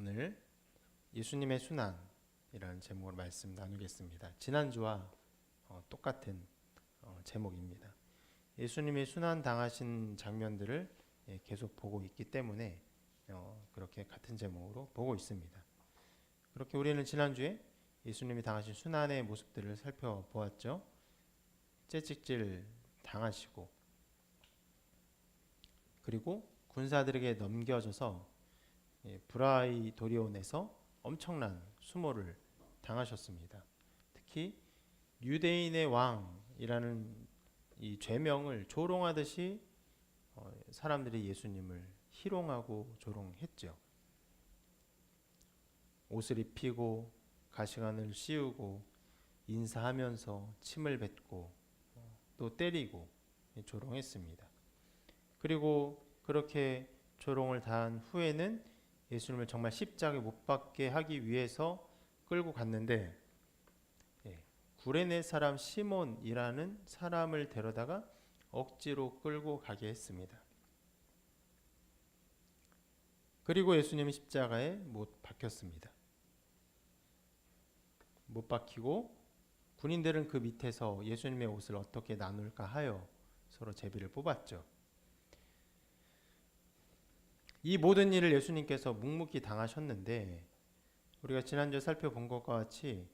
오늘 예수님의 순환이라는 제목으로 말씀 나누겠습니다. 지난주와 똑같은 제목입니다. 예수님이 순환 당하신 장면들을 계속 보고 있기 때문에 그렇게 같은 제목으로 보고 있습니다. 그렇게 우리는 지난주에 예수님이 당하신 순환의 모습들을 살펴보았죠. 채찍질 당하시고 그리고 군사들에게 넘겨져서 브라이도리온에서 엄청난 수모를 당하셨습니다. 특히 유대인의 왕이라는 이 죄명을 조롱하듯이 사람들이 예수님을 희롱하고 조롱했죠. 옷을 입히고 가시관을 씌우고 인사하면서 침을 뱉고 또 때리고 조롱했습니다. 그리고 그렇게 조롱을 당한 후에는 예수님을 정말 십자가에 못 박게 하기 위해서 끌고 갔는데 구레네 사람 시몬이라는 사람을 데려다가 억지로 끌고 가게 했습니다. 그리고 예수님이 십자가에 못 박혔습니다. 못 박히고 군인들은 그 밑에서 예수님의 옷을 어떻게 나눌까 하여 서로 제비를 뽑았죠. 이 모든 일을 예수님께서 묵묵히 당하셨는데 우리가 지난주에 살펴본 것과 같이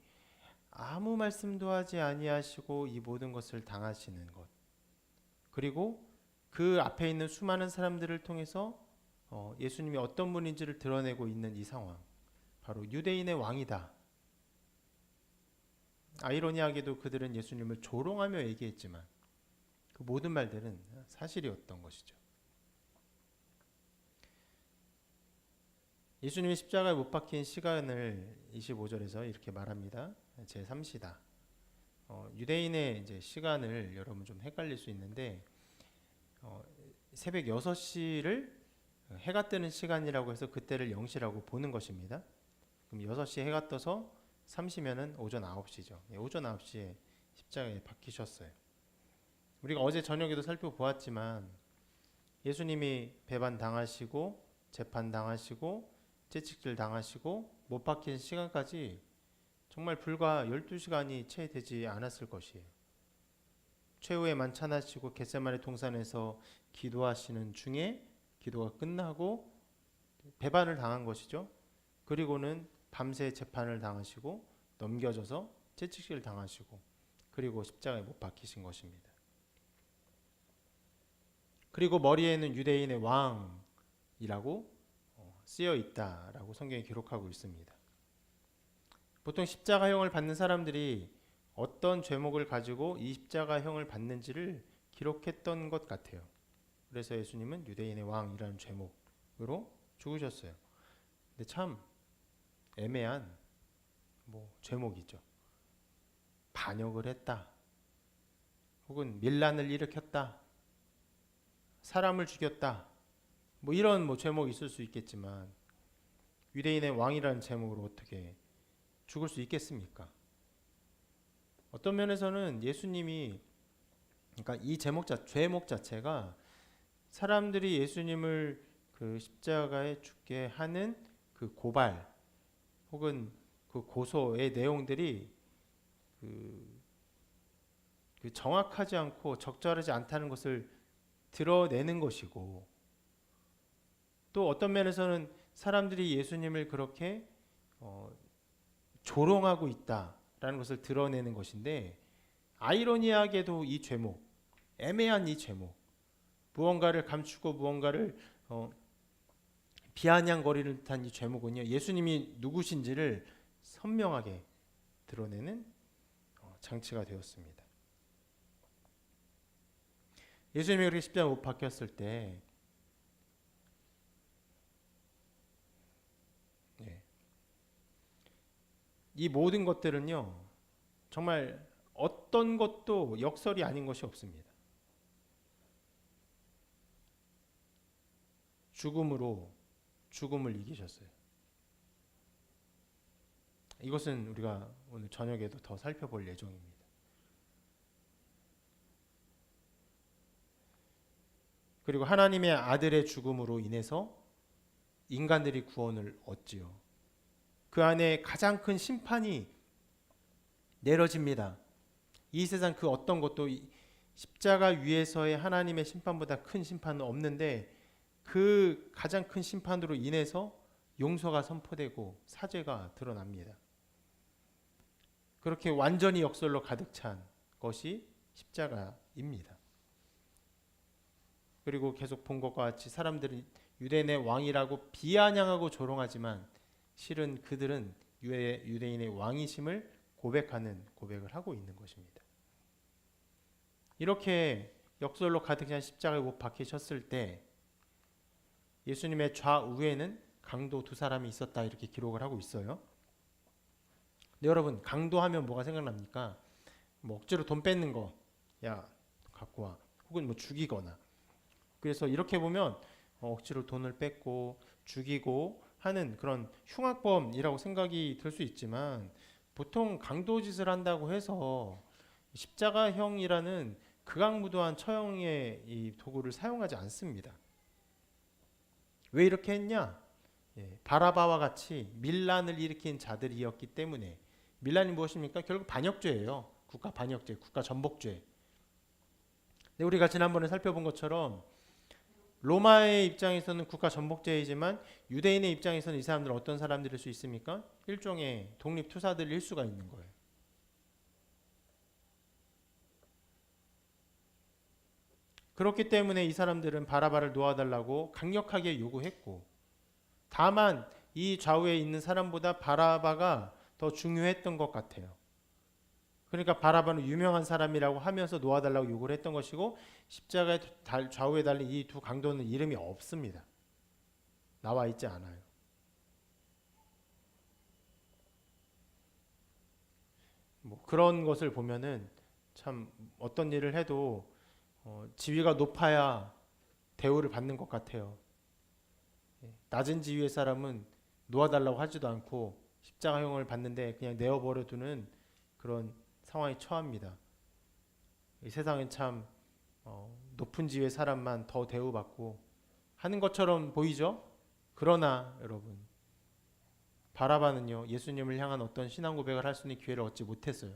아무 말씀도 하지 아니하시고 이 모든 것을 당하시는 것, 그리고 그 앞에 있는 수많은 사람들을 통해서 예수님이 어떤 분인지를 드러내고 있는 이 상황, 바로 유대인의 왕이다. 아이러니하게도 그들은 예수님을 조롱하며 얘기했지만 그 모든 말들은 사실이었던 것이죠. 예수님이 십자가에 못 박힌 시간을 25절에서 이렇게 말합니다. 제3시다. 유대인의 이제 시간을 여러분 좀 헷갈릴 수 있는데 새벽 6시를 해가 뜨는 시간이라고 해서 그때를 0시라고 보는 것입니다. 그럼 6시에 해가 떠서 3시면은 오전 9시죠. 오전 9시에 십자가에 박히셨어요. 우리가 어제 저녁에도 살펴보았지만 예수님이 배반 당하시고 재판 당하시고 채찍질 당하시고 못 박힌 시간까지 정말 불과 12시간이 채 되지 않았을 것이에요. 최후의 만찬하시고 겟세마네 동산에서 기도하시는 중에 기도가 끝나고 배반을 당한 것이죠. 그리고는 밤새 재판을 당하시고 넘겨져서 채찍질 당하시고 그리고 십자가에 못 박히신 것입니다. 그리고 머리에는 유대인의 왕이라고 쓰여 있다라고 성경이 기록하고 있습니다. 보통 십자가형을 받는 사람들이 어떤 죄목을 가지고 이 십자가형을 받는지를 기록했던 것 같아요. 그래서 예수님은 유대인의 왕이라는 죄목으로 죽으셨어요. 근데 참 애매한 죄목이죠. 반역을 했다, 혹은 밀란을 일으켰다, 사람을 죽였다, 이런 제목이 있을 수 있겠지만 유대인의 왕이라는 제목으로 어떻게 죽을 수 있겠습니까? 어떤 면에서는 예수님이, 그러니까 이 제목 자체가 사람들이 예수님을 그 십자가에 죽게 하는 그 고발 혹은 그 고소의 내용들이 그 정확하지 않고 적절하지 않다는 것을 드러내는 것이고, 또 어떤 면에서는 사람들이 예수님을 그렇게 조롱하고 있다라는 것을 드러내는 것인데, 아이러니하게도 이 제목, 애매한 이 제목, 무언가를 감추고 무언가를 비아냥거리는 듯한 이 제목은요, 예수님이 누구신지를 선명하게 드러내는 장치가 되었습니다. 예수님이 그렇게 십자가에 못 박혔을 때 이 모든 것들은요, 정말 어떤 것도 역설이 아닌 것이 없습니다. 죽음으로 죽음을 이기셨어요. 이것은 우리가 오늘 저녁에도 더 살펴볼 예정입니다. 그리고 하나님의 아들의 죽음으로 인해서 인간들이 구원을 얻지요. 그 안에 가장 큰 심판이 내려집니다. 이 세상 그 어떤 것도 십자가 위에서의 하나님의 심판보다 큰 심판은 없는데, 그 가장 큰 심판으로 인해서 용서가 선포되고 사죄가 드러납니다. 그렇게 완전히 역설로 가득 찬 것이 십자가입니다. 그리고 계속 본 것과 같이 사람들은 유대인의 왕이라고 비아냥하고 조롱하지만 실은 그들은 유대인의 왕이심을 고백하는 고백을 하고 있는 것입니다. 이렇게 역설로 가득 찬 십자가에 못 박히셨을 때 예수님의 좌우에는 강도 두 사람이 있었다, 이렇게 기록을 하고 있어요. 근데 여러분, 강도하면 뭐가 생각납니까? 뭐 억지로 돈 뺏는 거, 야 갖고 와, 혹은 뭐 죽이거나. 그래서 이렇게 보면 억지로 돈을 뺏고 죽이고 하는 그런 흉악범이라고 생각이 들 수 있지만, 보통 강도짓을 한다고 해서 십자가형이라는 극악무도한 처형의 이 도구를 사용하지 않습니다. 왜 이렇게 했냐? 바라바와 같이 밀란을 일으킨 자들이었기 때문에. 밀란이 무엇입니까? 결국 반역죄예요. 국가 반역죄, 국가 전복죄. 근데 우리가 지난번에 살펴본 것처럼 로마의 입장에서는 국가 전복죄이지만 유대인의 입장에서는 이 사람들은 어떤 사람들일 수 있습니까? 일종의 독립투사들일 수가 있는 거예요. 그렇기 때문에 이 사람들은 바라바를 놓아달라고 강력하게 요구했고, 다만 이 좌우에 있는 사람보다 바라바가 더 중요했던 것 같아요. 그러니까 바라바는 유명한 사람이라고 하면서 놓아달라고 요구를 했던 것이고, 십자가의 좌우에 달린 이 두 강도는 이름이 없습니다. 나와 있지 않아요. 뭐 그런 것을 보면은 참 어떤 일을 해도 지위가 높아야 대우를 받는 것 같아요. 낮은 지위의 사람은 놓아달라고 하지도 않고 십자가형을 받는데 그냥 내어버려 두는 그런 상황에 처합니다. 이 세상엔 참 높은 지위의 사람만 더 대우받고 하는 것처럼 보이죠? 그러나 여러분, 바라바는요, 예수님을 향한 어떤 신앙 고백을 할 수 있는 기회를 얻지 못했어요.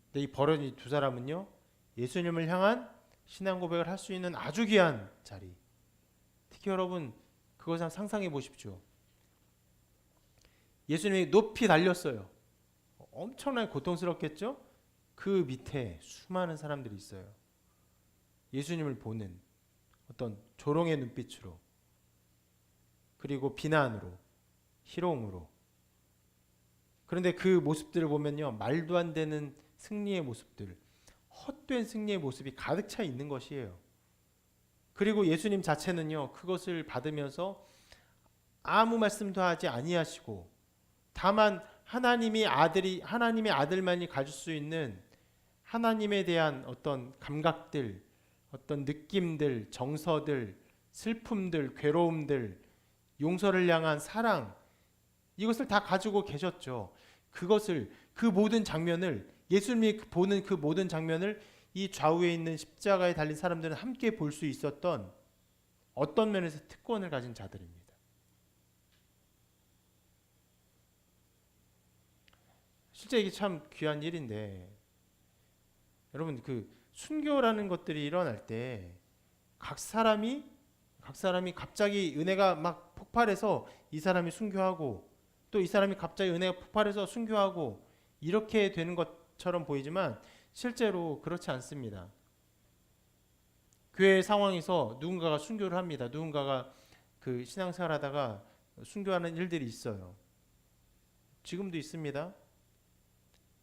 근데 이 버려진 두 사람은요, 예수님을 향한 신앙 고백을 할 수 있는 아주 귀한 자리. 특히 여러분, 그것을 상상해 보십시오. 예수님이 높이 달렸어요. 엄청나게 고통스럽겠죠? 그 밑에 수많은 사람들이 있어요. 예수님을 보는 어떤 조롱의 눈빛으로, 그리고 비난으로, 희롱으로. 그런데 그 모습들을 보면요, 말도 안 되는 승리의 모습들, 헛된 승리의 모습이 가득 차 있는 것이에요. 그리고 예수님 자체는요, 그것을 받으면서 아무 말씀도 하지 아니하시고, 다만 하나님의 아들만이 가질 수 있는 하나님에 대한 어떤 감각들, 어떤 느낌들, 정서들, 슬픔들, 괴로움들, 용서를 향한 사랑, 이것을 다 가지고 계셨죠. 그 모든 장면을, 예수님이 보는 그 모든 장면을 이 좌우에 있는 십자가에 달린 사람들은 함께 볼 수 있었던 어떤 면에서 특권을 가진 자들입니다. 실제 이게 참 귀한 일인데, 여러분, 그 순교라는 것들이 일어날 때 각 사람이 갑자기 은혜가 막 폭발해서 이 사람이 순교하고, 또 이 사람이 갑자기 은혜가 폭발해서 순교하고, 이렇게 되는 것처럼 보이지만 실제로 그렇지 않습니다. 교회 상황에서 누군가가 순교를 합니다. 누군가가 그 신앙생활하다가 순교하는 일들이 있어요. 지금도 있습니다.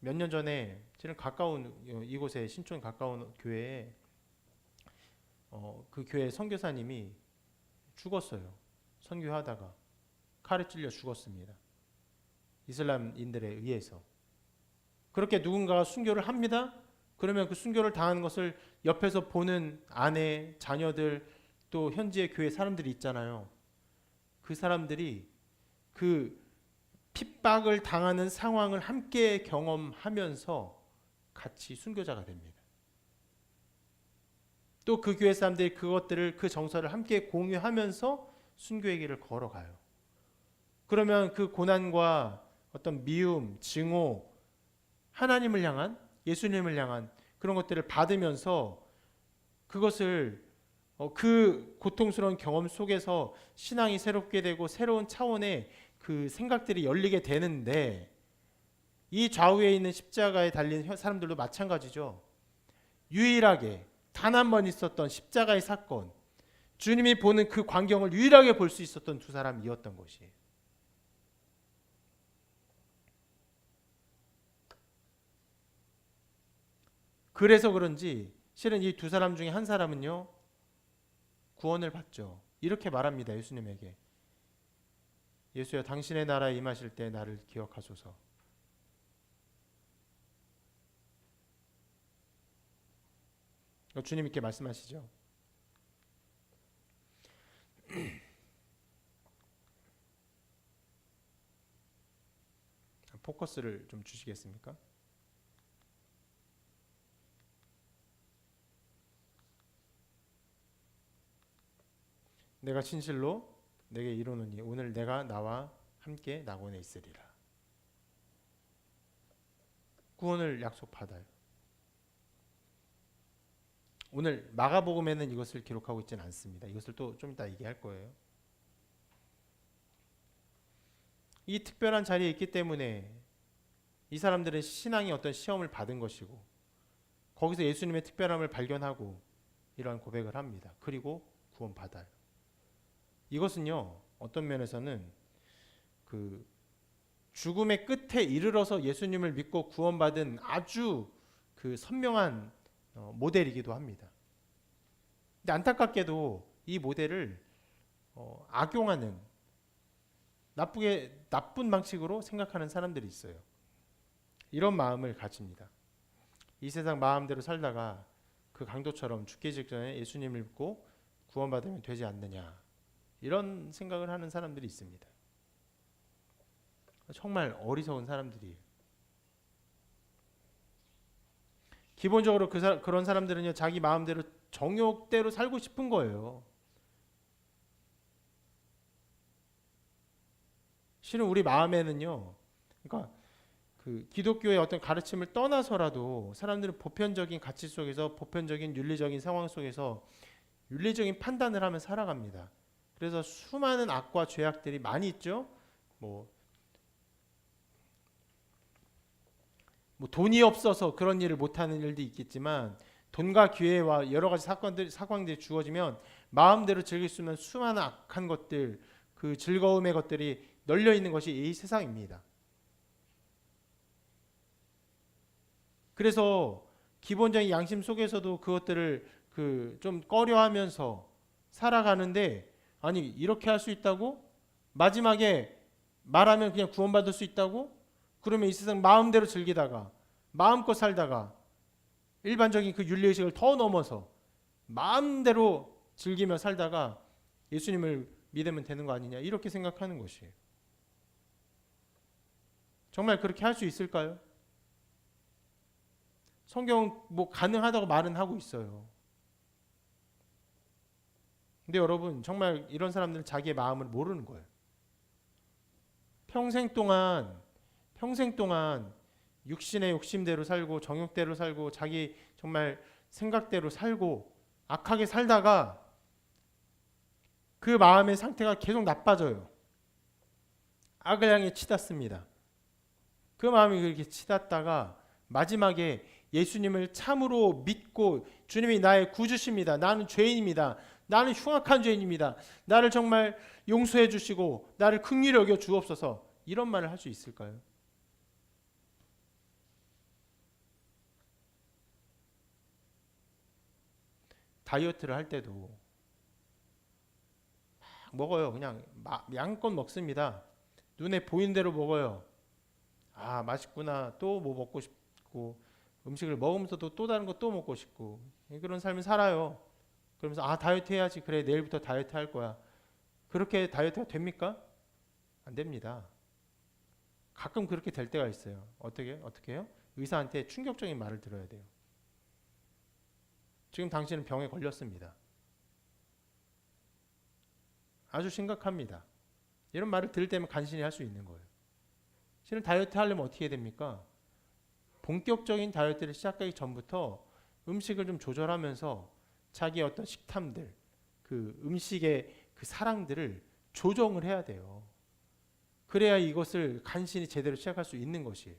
몇 년 전에 저는 가까운 이곳에, 신촌 가까운 교회에 그 교회 선교사님이 죽었어요. 선교하다가 칼에 찔려 죽었습니다. 이슬람인들에 의해서. 그렇게 누군가가 순교를 합니다. 그러면 그 순교를 당하는 것을 옆에서 보는 아내, 자녀들, 또 현지의 교회 사람들이 있잖아요. 그 사람들이 그 핍박을 당하는 상황을 함께 경험하면서 같이 순교자가 됩니다. 또 그 교회 사람들이 그 정서를 함께 공유하면서 순교의 길을 걸어가요. 그러면 그 고난과 어떤 미움, 증오, 하나님을 향한, 예수님을 향한 그런 것들을 받으면서 그것을 그 고통스러운 경험 속에서 신앙이 새롭게 되고 새로운 차원의 그 생각들이 열리게 되는데, 이 좌우에 있는 십자가에 달린 사람들도 마찬가지죠. 유일하게 단 한 번 있었던 십자가의 사건, 주님이 보는 그 광경을 유일하게 볼 수 있었던 두 사람이었던 것이에요. 그래서 그런지 실은 이 두 사람 중에 한 사람은요, 구원을 받죠. 이렇게 말합니다. 예수님에게. 예수여, 당신의 나라에 임하실 때 나를 기억하소서. 주님께 말씀하시죠. 포커스를 좀 주시겠습니까? 내가 진실로 내게 이르노니 오늘 내가 나와 함께 낙원에 있으리라. 구원을 약속받아요. 오늘 마가복음에는 이것을 기록하고 있지는 않습니다. 이것을 또 좀 이따 얘기할 거예요. 이 특별한 자리에 있기 때문에 이 사람들은 신앙이 어떤 시험을 받은 것이고, 거기서 예수님의 특별함을 발견하고 이러한 고백을 합니다. 그리고 구원받아요. 이것은요, 어떤 면에서는 그 죽음의 끝에 이르러서 예수님을 믿고 구원받은 아주 그 선명한 모델이기도 합니다. 근데 안타깝게도 이 모델을 악용하는, 나쁜 방식으로 생각하는 사람들이 있어요. 이런 마음을 가집니다. 이 세상 마음대로 살다가 그 강도처럼 죽기 직전에 예수님을 믿고 구원받으면 되지 않느냐, 이런 생각을 하는 사람들이 있습니다. 정말 어리석은 사람들이에요. 기본적으로 그런 사람들은요, 자기 마음대로 정욕대로 살고 싶은 거예요. 실은 우리 마음에는요, 그러니까 그 기독교의 어떤 가르침을 떠나서라도 사람들은 보편적인 가치 속에서, 보편적인 윤리적인 상황 속에서 윤리적인 판단을 하며 살아갑니다. 그래서 수많은 악과 죄악들이 많이 있죠. 뭐 돈이 없어서 그런 일을 못하는 일도 있겠지만, 돈과 기회와 여러 가지 사건들이 주어지면 마음대로 즐길 수 있는 수많은 악한 것들, 그 즐거움의 것들이 널려 있는 것이 이 세상입니다. 그래서 기본적인 양심 속에서도 그것들을 좀 꺼려하면서 살아가는데, 아니 이렇게 할 수 있다고? 마지막에 말하면 그냥 구원받을 수 있다고? 그러면 이 세상 마음대로 즐기다가, 마음껏 살다가, 일반적인 그 윤리의식을 더 넘어서 마음대로 즐기며 살다가 예수님을 믿으면 되는 거 아니냐, 이렇게 생각하는 것이에요. 정말 그렇게 할 수 있을까요? 성경은 뭐 가능하다고 말은 하고 있어요. 근데 여러분, 정말 이런 사람들은 자기의 마음을 모르는 거예요. 평생 동안 육신의 욕심대로 살고 정욕대로 살고 자기 정말 생각대로 살고 악하게 살다가 그 마음의 상태가 계속 나빠져요. 악을 향해 치닫습니다. 그 마음이 그렇게 치닫다가 마지막에 예수님을 참으로 믿고, 주님이 나의 구주십니다, 나는 죄인입니다, 나는 흉악한 죄인입니다, 나를 정말 용서해 주시고 나를 긍휼히 여겨 주옵소서, 이런 말을 할 수 있을까요? 다이어트를 할 때도 막 먹어요. 그냥 양껏 먹습니다. 눈에 보이는 대로 먹어요. 아, 맛있구나, 또 뭐 먹고 싶고, 음식을 먹으면서도 또 다른 거 또 먹고 싶고, 그런 삶을 살아요. 그러면서 아, 다이어트 해야지, 그래 내일부터 다이어트 할 거야. 그렇게 다이어트가 됩니까? 안 됩니다. 가끔 그렇게 될 때가 있어요. 어떻게 해요? 의사한테 충격적인 말을 들어야 돼요. 지금 당신은 병에 걸렸습니다. 아주 심각합니다. 이런 말을 들을 때면 간신히 할 수 있는 거예요. 실은 다이어트 하려면 어떻게 해야 됩니까? 본격적인 다이어트를 시작하기 전부터 음식을 좀 조절하면서 자기의 어떤 식탐들, 그 음식의 그 사랑들을 조정을 해야 돼요. 그래야 이것을 간신히 제대로 시작할 수 있는 것이에요.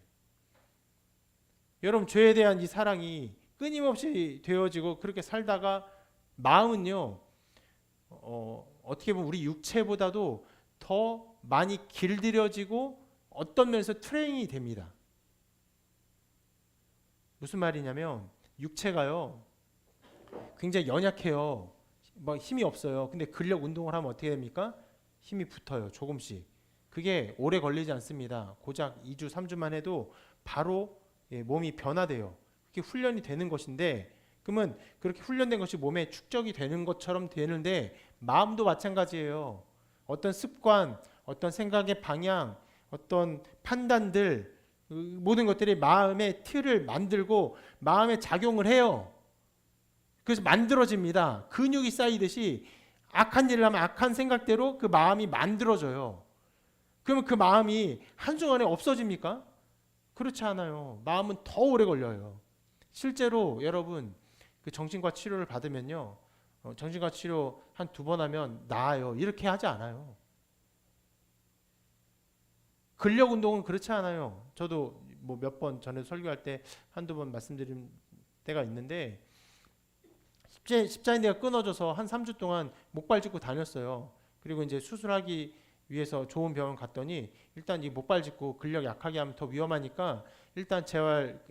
여러분, 죄에 대한 이 사랑이 끊임없이 되어지고 그렇게 살다가 마음은요, 어떻게 보면 우리 육체보다도 더 많이 길들여지고 어떤 면에서 트레이닝이 됩니다. 무슨 말이냐면 육체가요 굉장히 연약해요. 막 힘이 없어요. 근데 근력 운동을 하면 어떻게 됩니까? 힘이 붙어요. 조금씩. 그게 오래 걸리지 않습니다. 고작 2주, 3주만 해도 바로 몸이 변화돼요. 그게 훈련이 되는 것인데, 그러면 그렇게 훈련된 것이 몸에 축적이 되는 것처럼 되는데 마음도 마찬가지예요. 어떤 습관, 어떤 생각의 방향, 어떤 판단들, 모든 것들이 마음의 틀을 만들고 마음에 작용을 해요. 그래서 만들어집니다. 근육이 쌓이듯이 악한 일을 하면 악한 생각대로 그 마음이 만들어져요. 그러면 그 마음이 한순간에 없어집니까? 그렇지 않아요. 마음은 더 오래 걸려요. 실제로 여러분 그 정신과 치료를 받으면요, 정신과 치료 한 2번 하면 나아요. 이렇게 하지 않아요. 근력 운동은 그렇지 않아요. 저도 뭐 몇 번 전에 설교할 때 한두 번 말씀드린 때가 있는데, 십자인대가 끊어져서 한 3주 동안 목발 짚고 다녔어요. 그리고 이제 수술하기 위해서 좋은 병원 갔더니 일단 이 목발 짚고 근력 약하게 하면 더 위험하니까 일단 재활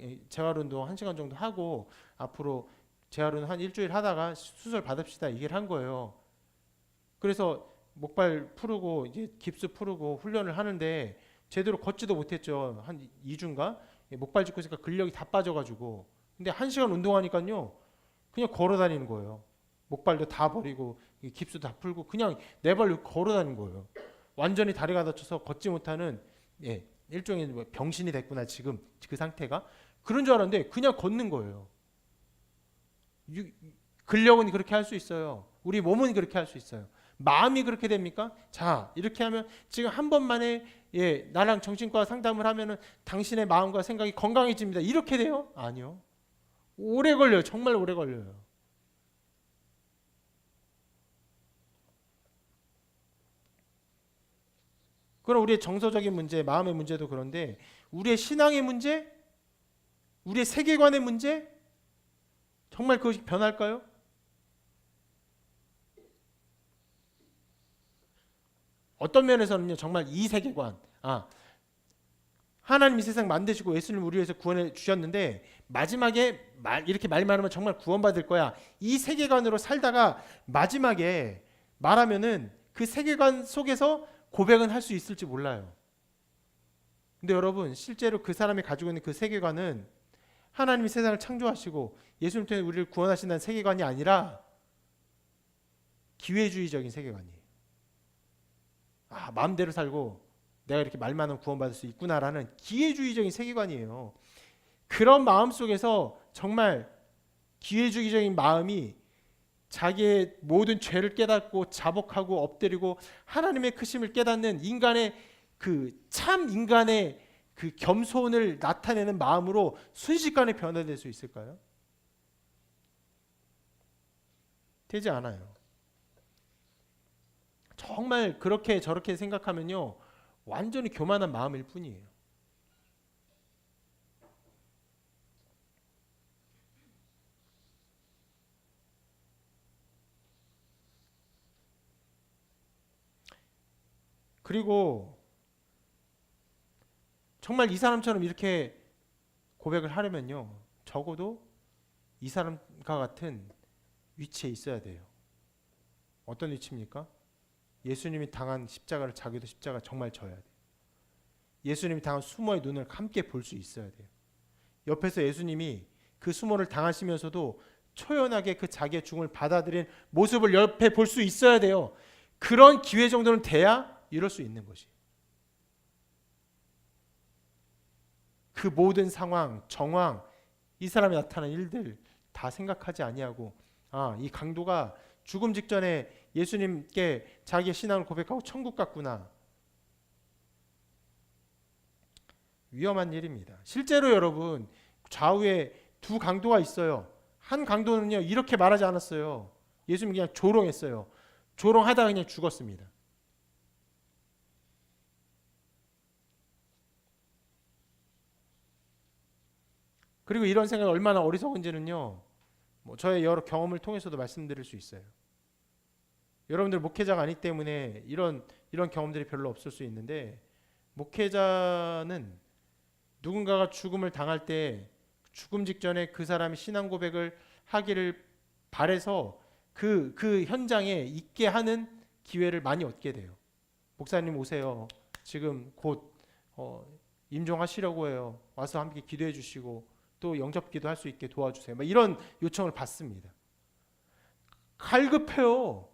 운동 1시간 정도 하고 앞으로 재활 운동 한 일주일 하다가 수술 받읍시다 얘기를 한 거예요. 그래서 목발 풀고 이제 깁스 풀고 훈련을 하는데 제대로 걷지도 못했죠. 한 2주인가? 목발 짚고 있으니까 근력이 다 빠져가지고. 근데 1시간 운동하니까요 그냥 걸어 다니는 거예요. 목발도 다 버리고 깁스 다 풀고 그냥 네 발로 걸어 다니는 거예요. 완전히 다리가 다쳐서 걷지 못하는 일종의 병신이 됐구나 지금 그 상태가. 그런 줄 알았는데 그냥 걷는 거예요. 근력은 그렇게 할 수 있어요. 우리 몸은 그렇게 할 수 있어요. 마음이 그렇게 됩니까? 자, 이렇게 하면 지금 한 번만에 나랑 정신과 상담을 하면은 당신의 마음과 생각이 건강해집니다. 이렇게 돼요? 아니요. 오래 걸려요. 정말 오래 걸려요. 그럼 우리의 정서적인 문제, 마음의 문제도 그런데 우리의 신앙의 문제, 우리의 세계관의 문제, 정말 그것이 변할까요? 어떤 면에서는요, 정말 이 세계관, 하나님이 세상 만드시고 예수님을 우리 위해서 구원해 주셨는데 마지막에 이렇게 말만 하면 정말 구원받을 거야. 이 세계관으로 살다가 마지막에 말하면은 그 세계관 속에서 고백은 할 수 있을지 몰라요. 근데 여러분 실제로 그 사람이 가지고 있는 그 세계관은 하나님이 세상을 창조하시고 예수님 때문에 우리를 구원하신다는 세계관이 아니라 기회주의적인 세계관이에요. 마음대로 살고 내가 이렇게 말만 하면 구원받을 수 있구나라는 기회주의적인 세계관이에요. 그런 마음 속에서 정말 기회주의적인 마음이 자기의 모든 죄를 깨닫고 자복하고 엎드리고 하나님의 크심을 깨닫는 인간의 그 참 인간의 그 겸손을 나타내는 마음으로 순식간에 변화될 수 있을까요? 되지 않아요. 정말 그렇게 저렇게 생각하면요 완전히 교만한 마음일 뿐이에요. 그리고 정말 이 사람처럼 이렇게 고백을 하려면요 적어도 이 사람과 같은 위치에 있어야 돼요. 어떤 위치입니까? 예수님이 당한 십자가를 자기도 십자가 정말 져야 돼요. 예수님이 당한 수모의 눈을 함께 볼 수 있어야 돼요. 옆에서 예수님이 그 수모를 당하시면서도 초연하게 그 자기의 죽음을 받아들인 모습을 옆에 볼 수 있어야 돼요. 그런 기회 정도는 돼야 이럴 수 있는 것이. 그 모든 상황, 정황, 이 사람이 나타난 일들 다 생각하지 아니하고 이 강도가 죽음 직전에 예수님께 자기의 신앙을 고백하고 천국 갔구나. 위험한 일입니다. 실제로 여러분 좌우에 두 강도가 있어요. 한 강도는요 이렇게 말하지 않았어요. 예수님 그냥 조롱했어요. 조롱하다가 그냥 죽었습니다. 그리고 이런 생각이 얼마나 어리석은지는요 저의 여러 경험을 통해서도 말씀드릴 수 있어요. 여러분들 목회자가 아니기 때문에 이런 경험들이 별로 없을 수 있는데, 목회자는 누군가가 죽음을 당할 때 죽음 직전에 그 사람이 신앙 고백을 하기를 바래서 그 현장에 있게 하는 기회를 많이 얻게 돼요. 목사님 오세요. 지금 곧 임종하시려고 해요. 와서 함께 기도해 주시고 또 영접기도 할 수 있게 도와주세요. 이런 요청을 받습니다. 갈급해요.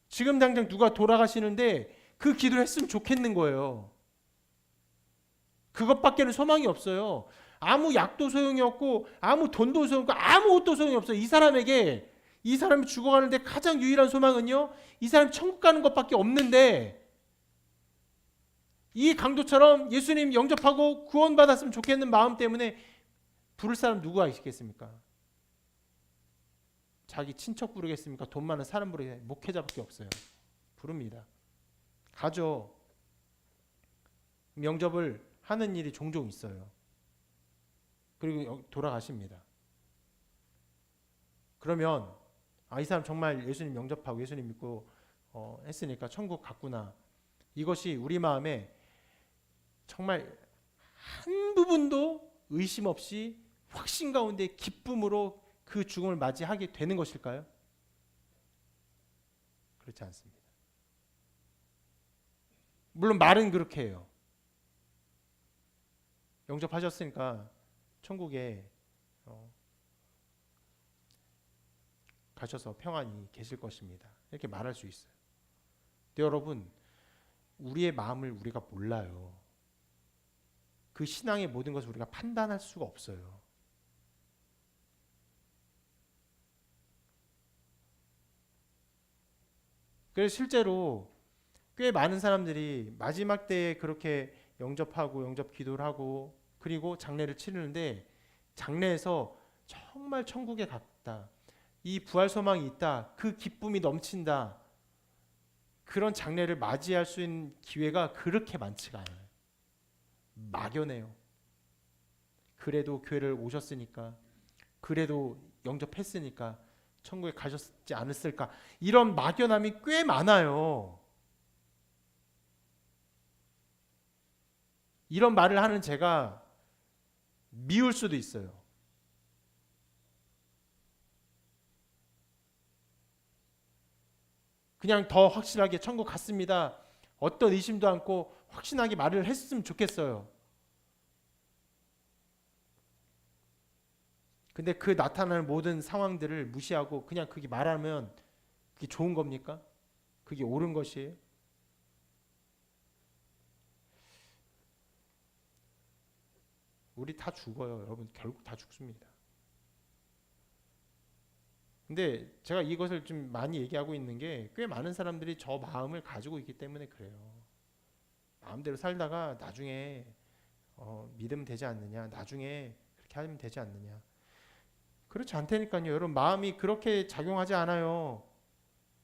지금 당장 누가 돌아가시는데 그 기도를 했으면 좋겠는 거예요. 그것밖에는 소망이 없어요. 아무 약도 소용이 없고 아무 돈도 소용이 없고 아무것도 소용이 없어요. 이 사람이 죽어가는데 가장 유일한 소망은요 이 사람이 천국 가는 것밖에 없는데, 이 강도처럼 예수님 영접하고 구원받았으면 좋겠는 마음 때문에 부를 사람 누구가 있겠습니까? 자기 친척 부르겠습니까? 돈 많은 사람 부르겠습니까? 목회자밖에 없어요. 부릅니다. 가죠. 영접을 하는 일이 종종 있어요. 그리고 돌아가십니다. 그러면 이 사람 정말 예수님 영접하고 예수님 믿고 했으니까 천국 갔구나. 이것이 우리 마음에 정말 한 부분도 의심 없이 확신 가운데 기쁨으로 그 죽음을 맞이하게 되는 것일까요? 그렇지 않습니다. 물론 말은 그렇게 해요. 영접하셨으니까 천국에 가셔서 평안히 계실 것입니다. 이렇게 말할 수 있어요. 근데 여러분, 우리의 마음을 우리가 몰라요. 그 신앙의 모든 것을 우리가 판단할 수가 없어요. 그래서 실제로 꽤 많은 사람들이 마지막 때에 그렇게 영접하고 영접 기도를 하고 그리고 장례를 치르는데, 장례에서 정말 천국에 갔다, 이 부활 소망이 있다, 그 기쁨이 넘친다, 그런 장례를 맞이할 수 있는 기회가 그렇게 많지가 않아요. 막연해요. 그래도 교회를 오셨으니까, 그래도 영접했으니까 천국에 가셨지 않았을까, 이런 막연함이 꽤 많아요. 이런 말을 하는 제가 미울 수도 있어요. 그냥 더 확실하게 천국 갔습니다, 어떤 의심도 않고 확신하게 말을 했으면 좋겠어요. 근데 그 나타나는 모든 상황들을 무시하고 그냥 그게 말하면 그게 좋은 겁니까? 그게 옳은 것이에요? 우리 다 죽어요, 여러분. 결국 다 죽습니다. 근데 제가 이것을 좀 많이 얘기하고 있는 게, 꽤 많은 사람들이 저 마음을 가지고 있기 때문에 그래요. 마음대로 살다가 나중에 믿으면 되지 않느냐, 나중에 그렇게 하면 되지 않느냐. 그렇지 않다니까요. 여러분, 마음이 그렇게 작용하지 않아요.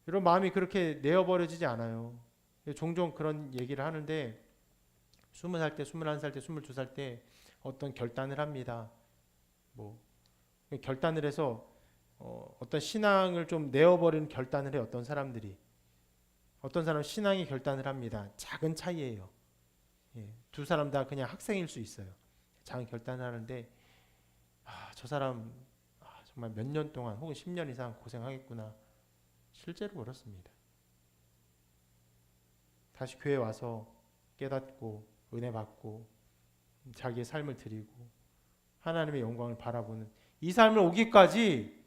여러분, 마음이 그렇게 내어버려지지 않아요. 종종 그런 얘기를 하는데, 20살 때, 21살 때, 22살 때 어떤 결단을 합니다. 결단을 해서 어떤 신앙을 좀 내어버리는 결단을 해요. 어떤 사람은 신앙의 결단을 합니다. 작은 차이예요. 두 사람 다 그냥 학생일 수 있어요. 작은 결단을 하는데, 저 사람 정말 몇 년 동안 혹은 10년 이상 고생하겠구나. 실제로 그렇습니다. 다시 교회 와서 깨닫고 은혜 받고 자기의 삶을 드리고 하나님의 영광을 바라보는 이 삶을 오기까지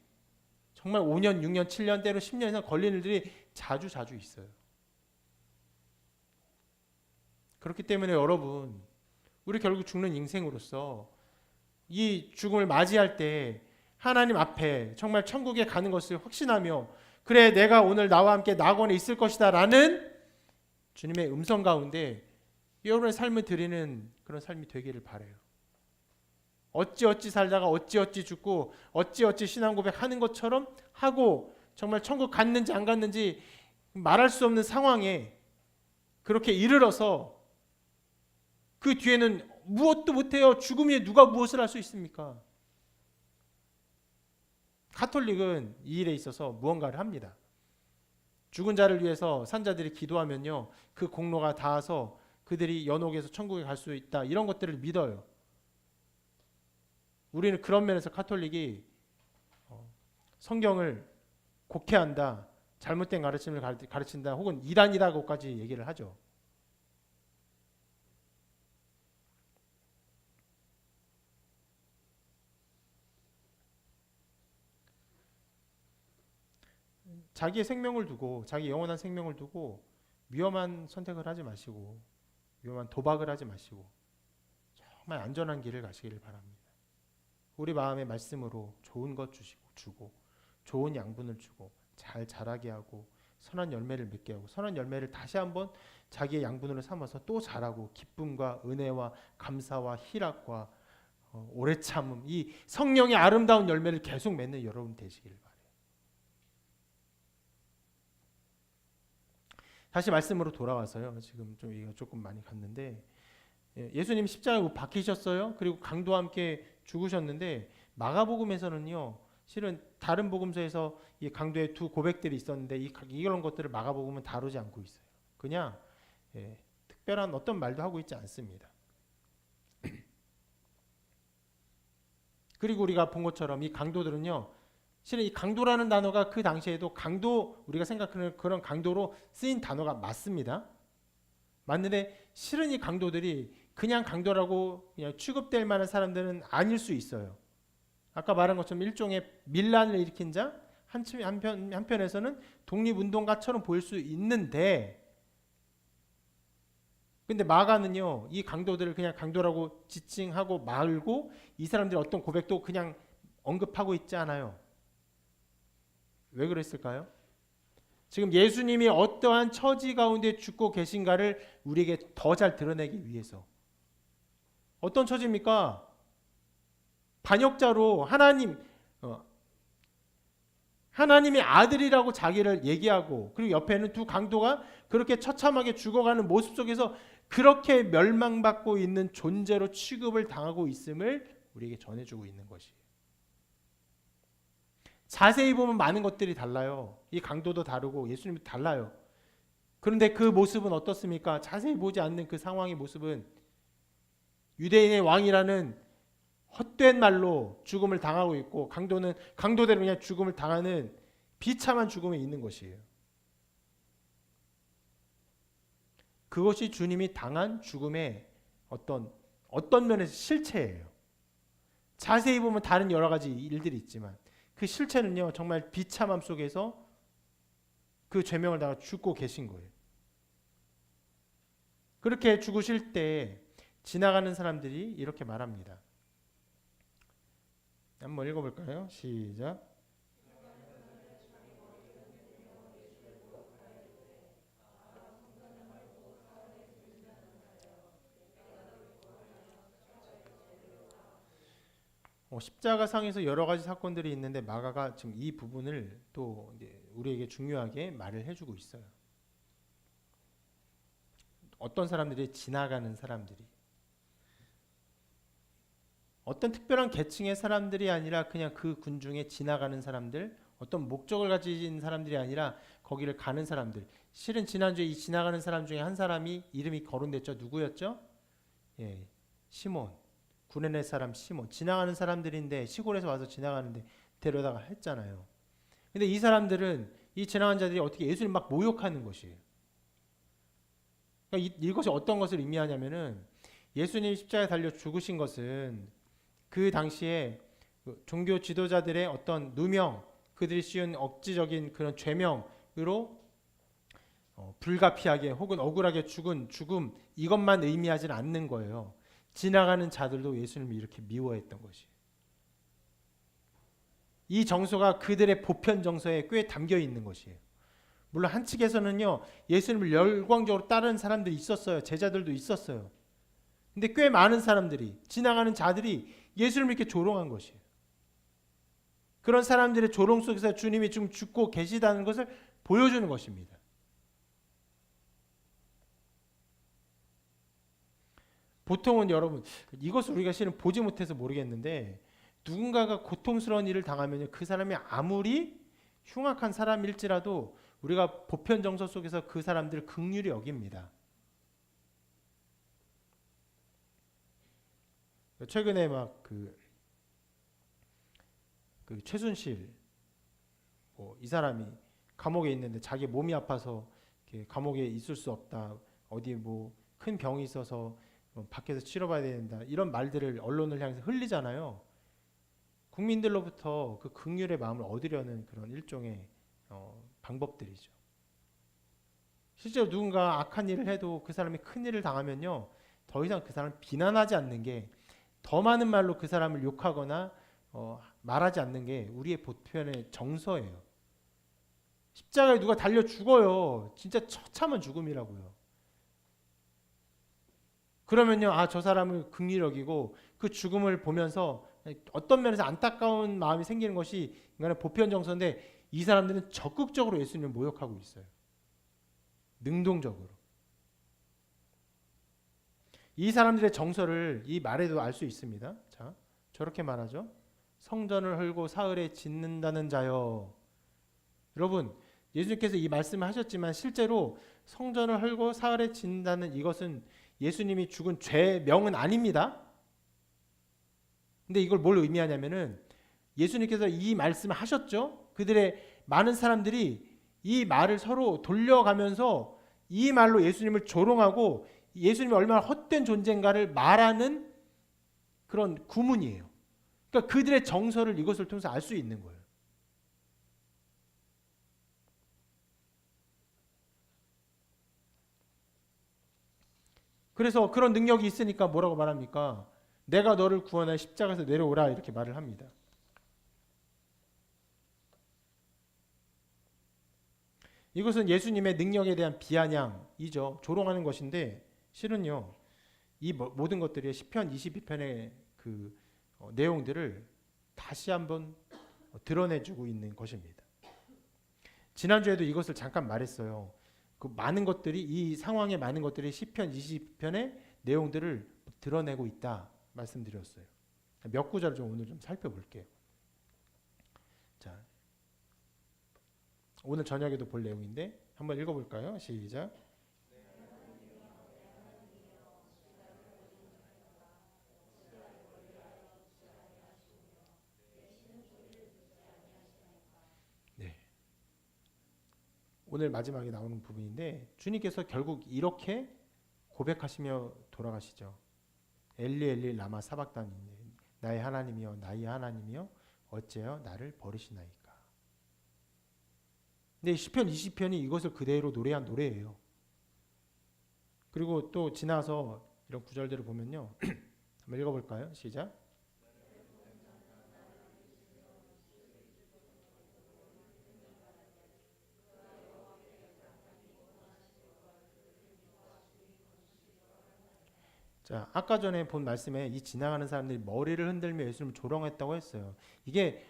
정말 5년, 6년, 7년, 때로 10년 이상 걸리는 일들이 자주 있어요. 그렇기 때문에 여러분, 우리 결국 죽는 인생으로서 이 죽음을 맞이할 때 하나님 앞에 정말 천국에 가는 것을 확신하며, 그래, 내가 오늘 나와 함께 낙원에 있을 것이다 라는 주님의 음성 가운데 여러분의 삶을 드리는 그런 삶이 되기를 바라요. 어찌어찌 살다가 어찌어찌 죽고 어찌어찌 신앙 고백하는 것처럼 하고 정말 천국 갔는지 안 갔는지 말할 수 없는 상황에 그렇게 이르러서 그 뒤에는 무엇도 못해요. 죽음 위에 누가 무엇을 할 수 있습니까? 가톨릭은 이 일에 있어서 무언가를 합니다. 죽은 자를 위해서 산자들이 기도하면요, 그 공로가 닿아서 그들이 연옥에서 천국에 갈 수 있다, 이런 것들을 믿어요. 우리는 그런 면에서 가톨릭이 성경을 곡해한다, 잘못된 가르침을 가르친다, 혹은 이단이다고까지 얘기를 하죠. 자기의 생명을 두고, 자기 영원한 생명을 두고 위험한 선택을 하지 마시고, 위험한 도박을 하지 마시고, 정말 안전한 길을 가시기를 바랍니다. 우리 마음의 말씀으로 좋은 것 주고, 좋은 양분을 주고, 잘 자라게 하고, 선한 열매를 맺게 하고, 선한 열매를 다시 한번 자기의 양분으로 삼아서 또 자라고, 기쁨과 은혜와 감사와 희락과 오래 참음, 이 성령의 아름다운 열매를 계속 맺는 여러분 되시기를 바랍니다. 다시 말씀으로 돌아와서요. 지금 좀 이거 조금 많이 갔는데, 예수님 십자가에 못 박히셨어요. 그리고 강도와 함께 죽으셨는데, 마가복음에서는요, 실은 다른 복음서에서 이 강도의 두 고백들이 있었는데 이런 것들을 마가복음은 다루지 않고 있어요. 그냥 특별한 어떤 말도 하고 있지 않습니다. 그리고 우리가 본 것처럼 이 강도들은요, 실은 이 강도라는 단어가 그 당시에도 강도, 우리가 생각하는 그런 강도로 쓰인 단어가 맞습니다. 맞는데 실은 이 강도들이 그냥 강도라고 그냥 취급될 만한 사람들은 아닐 수 있어요. 아까 말한 것처럼 일종의 밀란을 일으킨 자, 한편에서는 독립운동가처럼 보일 수 있는데, 근데 마가는요, 이 강도들을 그냥 강도라고 지칭하고 말고 이 사람들의 어떤 고백도 그냥 언급하고 있지 않아요. 왜 그랬을까요? 지금 예수님이 어떠한 처지 가운데 죽고 계신가를 우리에게 더 잘 드러내기 위해서. 어떤 처지입니까? 반역자로 하나님의 아들이라고 자기를 얘기하고, 그리고 옆에는 두 강도가 그렇게 처참하게 죽어가는 모습 속에서 그렇게 멸망받고 있는 존재로 취급을 당하고 있음을 우리에게 전해주고 있는 것이에요. 자세히 보면 많은 것들이 달라요. 이 강도도 다르고 예수님도 달라요. 그런데 그 모습은 어떻습니까? 자세히 보지 않는 그 상황의 모습은 유대인의 왕이라는 헛된 말로 죽음을 당하고 있고, 강도는 강도대로 그냥 죽음을 당하는 비참한 죽음에 있는 것이에요. 그것이 주님이 당한 죽음의 어떤 면에서 실체예요. 자세히 보면 다른 여러 가지 일들이 있지만 그 실체는요, 정말 비참함 속에서 그 죄명을 당하고 죽고 계신 거예요. 그렇게 죽으실 때 지나가는 사람들이 이렇게 말합니다. 한번 읽어볼까요? 시작. 십자가상에서 여러 가지 사건들이 있는데 마가가 지금 이 부분을 또 이제 우리에게 중요하게 말을 해주고 있어요. 어떤 사람들이, 지나가는 사람들이, 어떤 특별한 계층의 사람들이 아니라 그냥 그 군중에 지나가는 사람들, 어떤 목적을 가진 사람들이 아니라 거기를 가는 사람들. 실은 지난주에 이 지나가는 사람 중에 한 사람이 이름이 거론됐죠. 누구였죠? 시몬. 구레네 사람 시몬. 지나가는 사람들인데, 시골에서 와서 지나가는데 데려다가 했잖아요. 근데 이 사람들은, 이 지나간 자들이 어떻게 예수님 막 모욕하는 것이에요. 그러니까 이것이 어떤 것을 의미하냐면은, 예수님 십자가에 달려 죽으신 것은 그 당시에 종교 지도자들의 어떤 누명, 그들이 씌운 억지적인 그런 죄명으로 불가피하게 혹은 억울하게 죽은 죽음, 이것만 의미하지는 않는 거예요. 지나가는 자들도 예수님을 이렇게 미워했던 것이에요. 이 정서가 그들의 보편 정서에 꽤 담겨 있는 것이에요. 물론 한 측에서는요, 예수님을 열광적으로 따르는 사람들이 있었어요. 제자들도 있었어요. 근데 꽤 많은 사람들이, 지나가는 자들이 예수님을 이렇게 조롱한 것이에요. 그런 사람들의 조롱 속에서 주님이 지금 죽고 계시다는 것을 보여주는 것입니다. 보통은 여러분, 이것을 우리가 실은 보지 못해서 모르겠는데, 누군가가 고통스러운 일을 당하면 그 사람이 아무리 흉악한 사람일지라도 우리가 보편 정서 속에서 그 사람들을 긍휼히 여깁니다. 최근에 막 그 최순실 이 사람이 감옥에 있는데 자기 몸이 아파서 감옥에 있을 수 없다. 어디 뭐 큰 병이 있어서 밖에서 치료받아야 된다. 이런 말들을 언론을 향해서 흘리잖아요. 국민들로부터 그 긍휼의 마음을 얻으려는 그런 일종의 방법들이죠. 실제로 누군가 악한 일을 해도 그 사람이 큰 일을 당하면요, 더 이상 그 사람을 비난하지 않는 게, 더 많은 말로 그 사람을 욕하거나 말하지 않는 게 우리의 보편의 정서예요. 십자가에 누가 달려 죽어요. 진짜 처참한 죽음이라고요. 그러면요, 저 사람을 긍휼히 여기고 그 죽음을 보면서 어떤 면에서 안타까운 마음이 생기는 것이 인간의 보편 정서인데, 이 사람들은 적극적으로 예수님을 모욕하고 있어요. 능동적으로. 이 사람들의 정서를 이 말에도 알 수 있습니다. 자, 저렇게 말하죠. 성전을 헐고 사흘에 짓는다는 자여. 여러분, 예수님께서 이 말씀을 하셨지만 실제로 성전을 헐고 사흘에 짓는다는 이것은 예수님이 죽은 죄명은 아닙니다. 근데 이걸 뭘 의미하냐면은, 예수님께서 이 말씀을 하셨죠. 그들의 많은 사람들이 이 말을 서로 돌려가면서 이 말로 예수님을 조롱하고 예수님이 얼마나 헛된 존재인가를 말하는 그런 구문이에요. 그러니까 그들의 정서를 이것을 통해서 알 수 있는 거예요. 그래서 그런 능력이 있으니까 뭐라고 말합니까? 내가 너를 구원하여 십자가에서 내려오라, 이렇게 말을 합니다. 이것은 예수님의 능력에 대한 비아냥이죠. 조롱하는 것인데, 실은요, 이 모든 것들이 시편 22편의 그 내용들을 다시 한번 드러내주고 있는 것입니다. 지난주에도 이것을 잠깐 말했어요. 그 많은 것들이, 이 상황의 많은 것들이 시편 20편의 내용들을 드러내고 있다 말씀드렸어요. 몇 구절을 좀 오늘 좀 살펴볼게요. 자, 오늘 저녁에도 볼 내용인데 한번 읽어볼까요? 시작. 네. 오늘 마지막에 나오는 부분인데, 주님께서 결국 이렇게 고백하시며 돌아가시죠. 엘리 엘리 라마 사박다니, 나의 하나님이여 나의 하나님이여 어째여 나를 버리시나이까. 근데 시편 20편이 이것을 그대로 노래한 노래예요. 그리고 또 지나서 이런 구절들을 보면요. 한번 읽어볼까요? 시작. 자, 아까 전에 본 말씀에 이 지나가는 사람들이 머리를 흔들며 예수님을 조롱했다고 했어요. 이게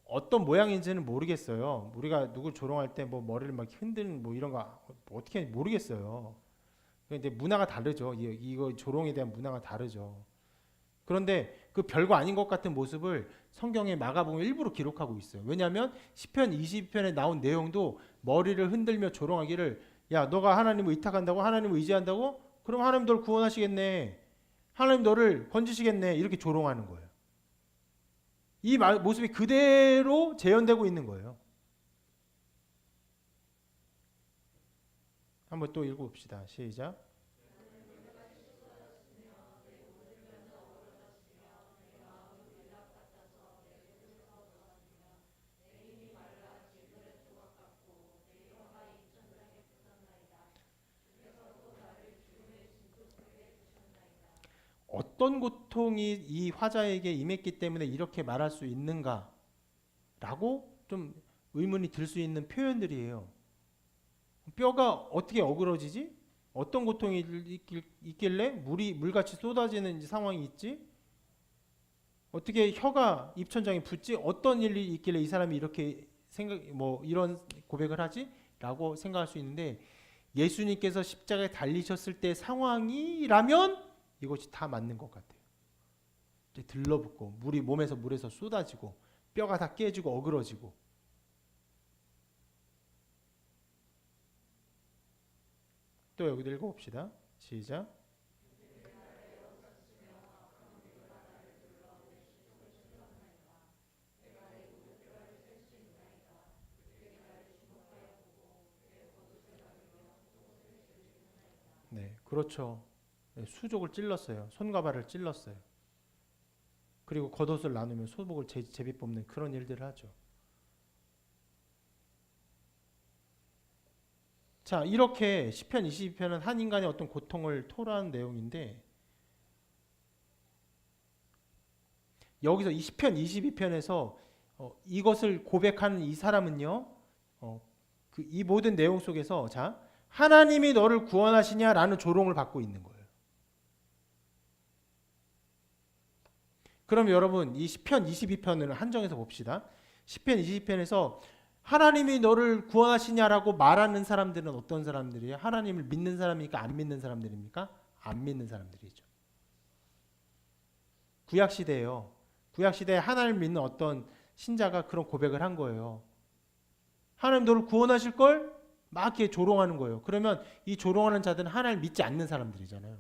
어떤 모양인지는 모르겠어요. 우리가 누굴 조롱할 때 뭐 머리를 막 흔드는 뭐 이런 거 어떻게 하는지 모르겠어요. 근데 문화가 다르죠. 이거 조롱에 대한 문화가 다르죠. 그런데 그 별거 아닌 것 같은 모습을 성경의 마가복음 일부러 기록하고 있어요. 왜냐하면 시편 20편에 나온 내용도 머리를 흔들며 조롱하기를, 야 너가 하나님을 의탁한다고, 하나님을 의지한다고? 그럼 하나님 너를 구원하시겠네, 하나님 너를 건지시겠네, 이렇게 조롱하는 거예요. 이 모습이 그대로 재현되고 있는 거예요. 한번 또 읽어봅시다. 시작. 어떤 고통이 이 화자에게 임했기 때문에 이렇게 말할 수 있는가라고 좀 의문이 들 수 있는 표현들이에요. 뼈가 어떻게 어그러지지? 어떤 고통이 있길래 물같이 쏟아지는 상황이 있지? 어떻게 혀가 입천장에 붙지? 어떤 일이 있길래 이 사람이 이렇게 이런 고백을 하지? 라고 생각할 수 있는데, 예수님께서 십자가에 달리셨을 때 상황이라면 이것이 다 맞는 것 같아요. 이제 들러붙고 물에서 쏟아지고 뼈가 다 깨지고 어그러지고. 또 여기도 읽어봅시다. 시작. 네, 그렇죠. 네, 수족을 찔렀어요. 손과 발을 찔렀어요. 그리고 겉옷을 나누며 소복을 제비 뽑는 그런 일들을 하죠. 자, 이렇게 시편 22편은 한 인간의 어떤 고통을 토로하는 내용인데, 여기서 이 시편 22편에서 이것을 고백하는 이 사람은요, 이 모든 내용 속에서 자, 하나님이 너를 구원하시냐라는 조롱을 받고 있는 거예요. 그럼 여러분, 이 시편 22편을 한정해서 봅시다. 시편 22편에서 하나님이 너를 구원하시냐라고 말하는 사람들은 어떤 사람들이에요? 하나님을 믿는 사람입니까? 안 믿는 사람들입니까? 안 믿는 사람들이죠. 구약시대예요. 구약시대에 하나님을 믿는 어떤 신자가 그런 고백을 한 거예요. 하나님 너를 구원하실걸? 막 이렇게 조롱하는 거예요. 그러면 이 조롱하는 자들은 하나님을 믿지 않는 사람들이잖아요.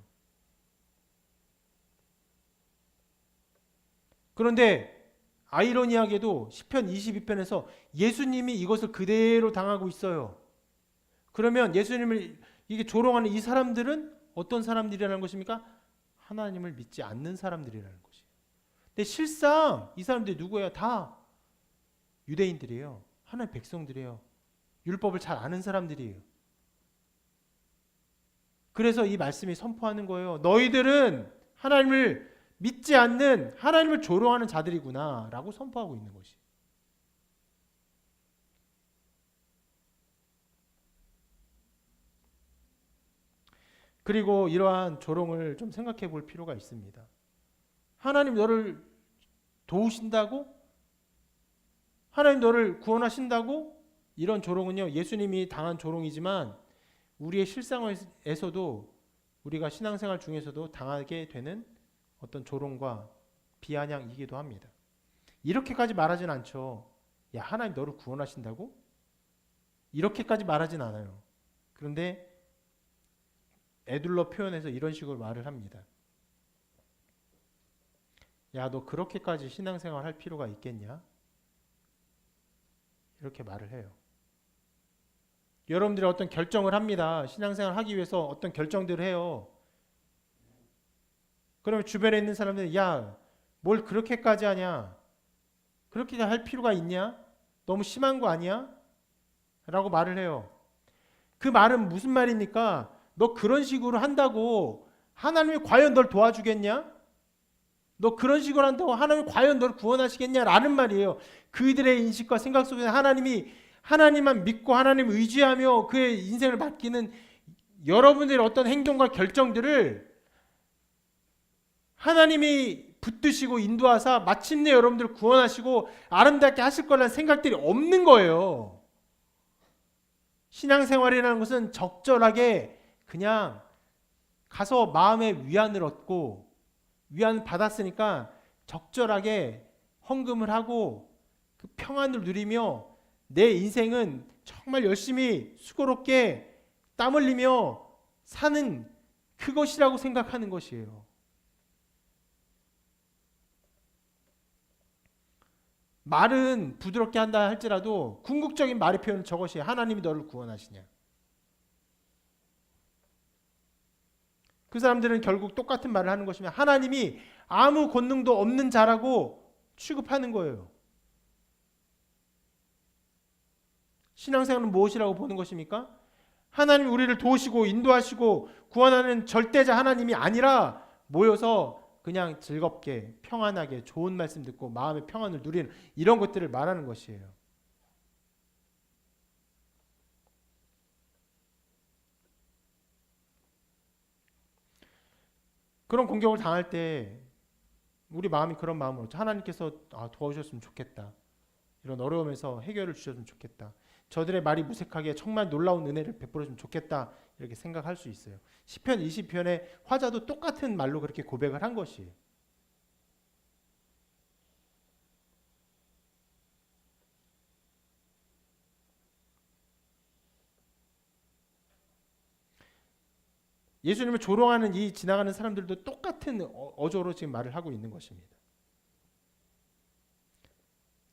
그런데 아이러니하게도 시편 22편에서 예수님이 이것을 그대로 당하고 있어요. 그러면 예수님을 이게 조롱하는 이 사람들은 어떤 사람들이라는 것입니까? 하나님을 믿지 않는 사람들이라는 것이에요. 근데 실상 이 사람들이 누구예요? 다 유대인들이에요. 하나님의 백성들이에요. 율법을 잘 아는 사람들이에요. 그래서 이 말씀이 선포하는 거예요. 너희들은 하나님을 믿지 않는, 하나님을 조롱하는 자들이구나 라고 선포하고 있는 것이. 그리고 이러한 조롱을 좀 생각해 볼 필요가 있습니다. 하나님 너를 도우신다고? 하나님 너를 구원하신다고? 이런 조롱은요, 예수님이 당한 조롱이지만 우리의 실상에서도, 우리가 신앙생활 중에서도 당하게 되는 어떤 조롱과 비아냥이기도 합니다. 이렇게까지 말하진 않죠. 야, 하나님 너를 구원하신다고? 이렇게까지 말하진 않아요. 그런데 애둘러 표현해서 이런 식으로 말을 합니다. 야, 너 그렇게까지 신앙생활 할 필요가 있겠냐? 이렇게 말을 해요. 여러분들이 어떤 결정을 합니다. 신앙생활 하기 위해서 어떤 결정들을 해요. 그러면 주변에 있는 사람들이 야, 뭘 그렇게까지 하냐? 그렇게 할 필요가 있냐? 너무 심한 거 아니야? 라고 말을 해요. 그 말은 무슨 말입니까? 너 그런 식으로 한다고 하나님이 과연 널 도와주겠냐? 너 그런 식으로 한다고 하나님이 과연 널 구원하시겠냐? 라는 말이에요. 그들의 인식과 생각 속에서 하나님만 믿고 하나님 의지하며 그의 인생을 맡기는 여러분들의 어떤 행동과 결정들을 하나님이 붙드시고 인도하사 마침내 여러분들을 구원하시고 아름답게 하실 거라는 생각들이 없는 거예요. 신앙생활이라는 것은 적절하게 그냥 가서 마음의 위안을 얻고, 위안 받았으니까 적절하게 헌금을 하고 그 평안을 누리며 내 인생은 정말 열심히 수고롭게 땀 흘리며 사는 그것이라고 생각하는 것이에요. 말은 부드럽게 한다 할지라도 궁극적인 말의 표현은 저것이에요. 하나님이 너를 구원하시냐. 그 사람들은 결국 똑같은 말을 하는 것이며 하나님이 아무 권능도 없는 자라고 취급하는 거예요. 신앙생활은 무엇이라고 보는 것입니까? 하나님이 우리를 도우시고 인도하시고 구원하는 절대자 하나님이 아니라 모여서 그냥 즐겁게 평안하게 좋은 말씀 듣고 마음의 평안을 누리는 이런 것들을 말하는 것이에요. 그런 공격을 당할 때 우리 마음이 그런 마음으로 하나님께서 도와주셨으면 좋겠다. 이런 어려움에서 해결을 주셨으면 좋겠다. 저들의 말이 무색하게 정말 놀라운 은혜를 베풀어주면 좋겠다. 이렇게 생각할 수 있어요. 시편 20편의 화자도 똑같은 말로 그렇게 고백을 한 것이에요. 예수님을 조롱하는 이 지나가는 사람들도 똑같은 어조로 지금 말을 하고 있는 것입니다.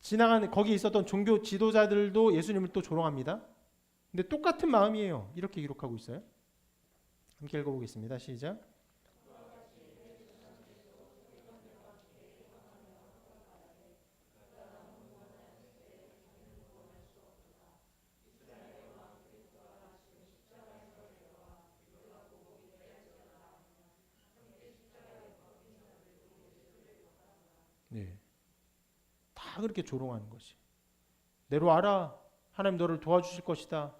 지나가는 거기 있었던 종교 지도자들도 예수님을 또 조롱합니다. 근데 똑같은 마음이에요. 이렇게 기록하고 있어요. 함께 읽어보겠습니다. 시작. 네, 다 그렇게 조롱하는 것이. 내려와라. 하나님 너를 도와주실 것이다.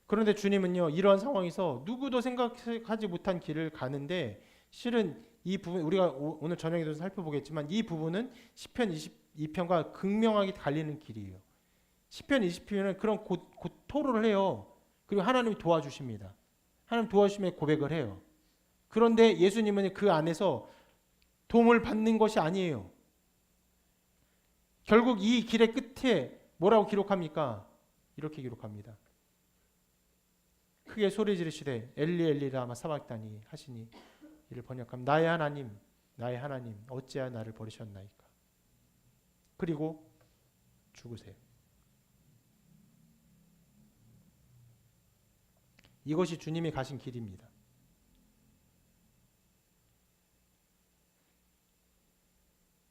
그런데 주님은요, 이러한 상황에서 누구도 생각하지 못한 길을 가는데 실은 이 부분 우리가 오늘 저녁에도 살펴보겠지만 이 부분은 시편 22편과 극명하게 갈리는 길이에요. 시편 20편은 그런 토로를 해요. 그리고 하나님이 도와주십니다. 하나님 도와주심에 고백을 해요. 그런데 예수님은 그 안에서 도움을 받는 것이 아니에요. 결국 이 길의 끝에 뭐라고 기록합니까? 이렇게 기록합니다. 크게 소리 지르시되 엘리 엘리 라마 사박다니 하시니 이를 번역하면 나의 하나님 어찌하여 나를 버리셨나이까. 그리고 죽으세요. 이것이 주님이 가신 길입니다.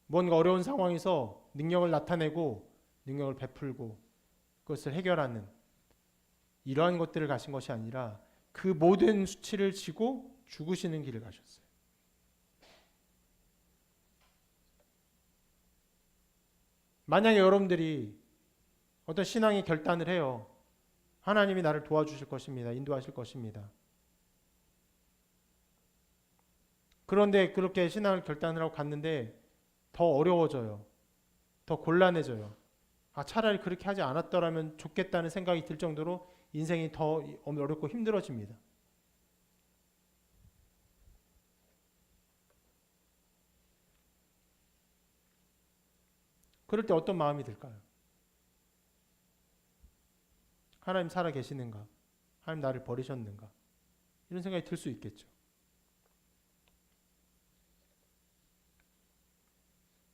뭔가 어려운 상황에서 능력을 나타내고 능력을 베풀고 그것을 해결하는 이러한 것들을 가신 것이 아니라 그 모든 수치를 지고 죽으시는 길을 가셨어요. 만약에 여러분들이 어떤 신앙의 결단을 해요. 하나님이 나를 도와주실 것입니다. 인도하실 것입니다. 그런데 그렇게 신앙을 결단을 하고 갔는데 더 어려워져요. 더 곤란해져요. 차라리 그렇게 하지 않았더라면 좋겠다는 생각이 들 정도로 인생이 더 어렵고 힘들어집니다. 그럴 때 어떤 마음이 들까요? 하나님 살아 계시는가? 하나님 나를 버리셨는가? 이런 생각이 들 수 있겠죠.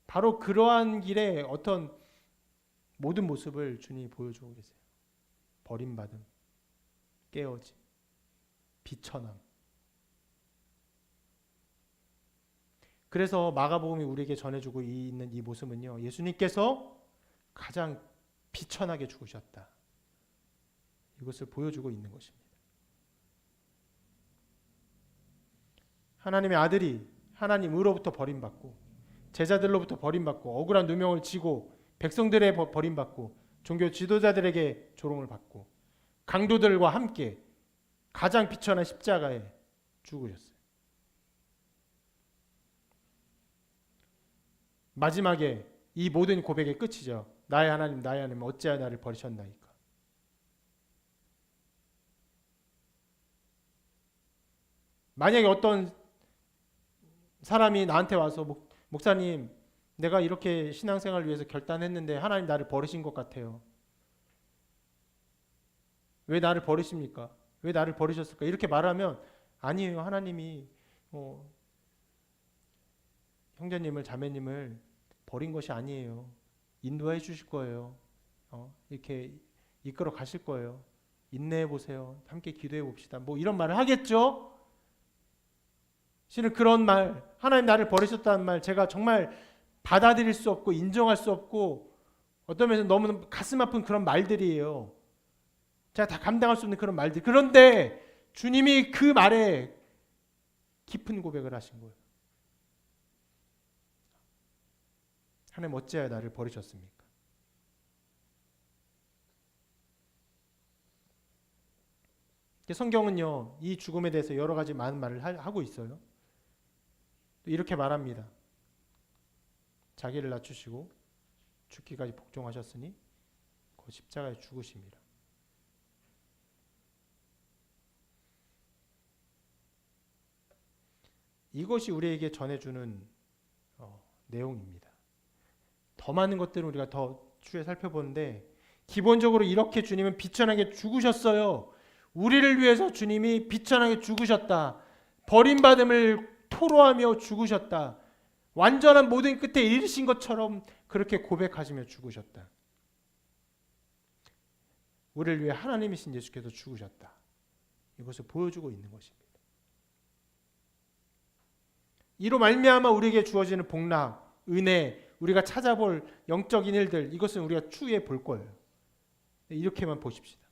바로 그러한 길에 어떤 모든 모습을 주님이 보여주고 계세요. 버림받음, 깨어짐, 비천함. 그래서 마가복음이 우리에게 전해주고 있는 이 모습은요, 예수님께서 가장 비천하게 죽으셨다. 이것을 보여주고 있는 것입니다. 하나님의 아들이 하나님으로부터 버림받고 제자들로부터 버림받고 억울한 누명을 지고 백성들의 버림받고 종교 지도자들에게 조롱을 받고 강도들과 함께 가장 비천한 십자가에 죽으셨어요. 마지막에 이 모든 고백의 끝이죠. 나의 하나님 어찌하여 나를 버리셨나이까. 만약에 어떤 사람이 나한테 와서 목사님 내가 이렇게 신앙생활을 위해서 결단했는데 하나님 나를 버리신 것 같아요. 왜 나를 버리십니까? 왜 나를 버리셨을까? 이렇게 말하면 아니에요. 하나님이 형제님을 자매님을 버린 것이 아니에요. 인도해 주실 거예요. 이렇게 이끌어 가실 거예요. 인내해 보세요. 함께 기도해 봅시다. 이런 말을 하겠죠? 실은 그런 말, 하나님 나를 버리셨다는 말 제가 정말 받아들일 수 없고 인정할 수 없고 어떤 면에서 너무 가슴 아픈 그런 말들이에요. 제가 다 감당할 수 없는 그런 말들. 그런데 주님이 그 말에 깊은 고백을 하신 거예요. 하나님 어찌하여 나를 버리셨습니까? 성경은요, 이 죽음에 대해서 여러 가지 많은 말을 하고 있어요. 이렇게 말합니다. 자기를 낮추시고 죽기까지 복종하셨으니 그 십자가에 죽으심이라. 이것이 우리에게 전해주는 내용입니다. 더 많은 것들은 우리가 더 추후에 살펴보는데 기본적으로 이렇게 주님은 비천하게 죽으셨어요. 우리를 위해서 주님이 비천하게 죽으셨다. 버림받음을 토로하며 죽으셨다. 완전한 모든 끝에 이르신 것처럼 그렇게 고백하시며 죽으셨다. 우리를 위해 하나님이신 예수께서 죽으셨다. 이것을 보여주고 있는 것입니다. 이로 말미암아 우리에게 주어지는 복락, 은혜, 우리가 찾아볼 영적인 일들, 이것은 우리가 추후에 볼 거예요. 이렇게만 보십시다.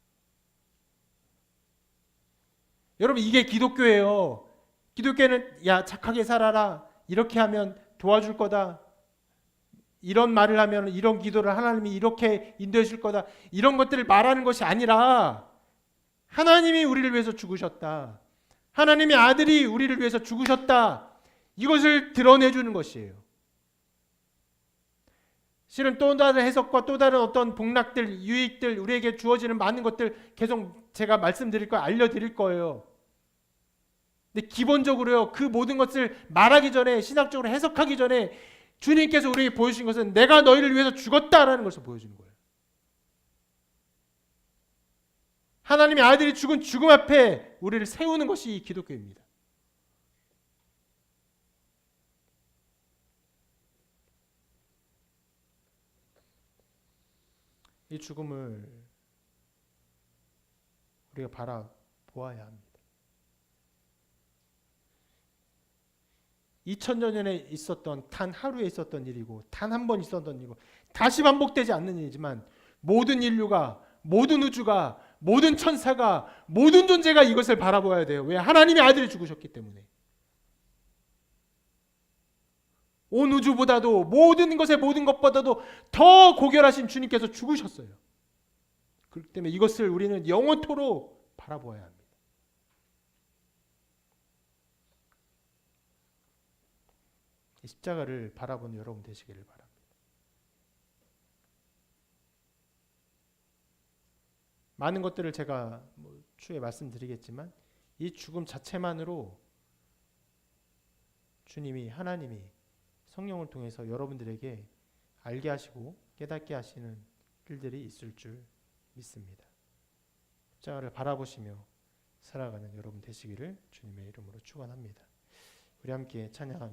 여러분, 이게 기독교예요. 기독교는 야, 착하게 살아라, 이렇게 하면 도와줄 거다, 이런 말을 하면 이런 기도를 하나님이 이렇게 인도해 줄 거다, 이런 것들을 말하는 것이 아니라 하나님이 우리를 위해서 죽으셨다, 하나님의 아들이 우리를 위해서 죽으셨다, 이것을 드러내주는 것이에요. 실은 또 다른 해석과 또 다른 어떤 복락들, 유익들, 우리에게 주어지는 많은 것들 계속 제가 말씀드릴 거예요. 알려드릴 거예요. 근데 기본적으로요, 그 모든 것을 말하기 전에, 신학적으로 해석하기 전에 주님께서 우리에게 보여주신 것은 내가 너희를 위해서 죽었다라는 것을 보여주는 거예요. 하나님의 아들이 죽은 죽음 앞에 우리를 세우는 것이 이 기독교입니다. 이 죽음을 우리가 바라보아야 합니다. 2000년 전에 있었던 단 하루에 있었던 일이고 단 한 번 있었던 일이고 다시 반복되지 않는 일이지만 모든 인류가, 모든 우주가, 모든 천사가, 모든 존재가 이것을 바라보아야 돼요. 왜? 하나님의 아들이 죽으셨기 때문에. 온 우주보다도, 모든 것의 모든 것보다도 더 고결하신 주님께서 죽으셨어요. 그렇기 때문에 이것을 우리는 영원토록 바라보아야 합니다. 십자가를 바라보는 여러분 되시기를 바랍니다. 많은 것들을 제가 추후에 말씀드리겠지만 이 죽음 자체만으로 주님이, 하나님이 성령을 통해서 여러분들에게 알게 하시고 깨닫게 하시는 일들이 있을 줄 믿습니다. 십자가를 바라보시며 살아가는 여러분 되시기를 주님의 이름으로 축원합니다. 우리 함께 찬양하며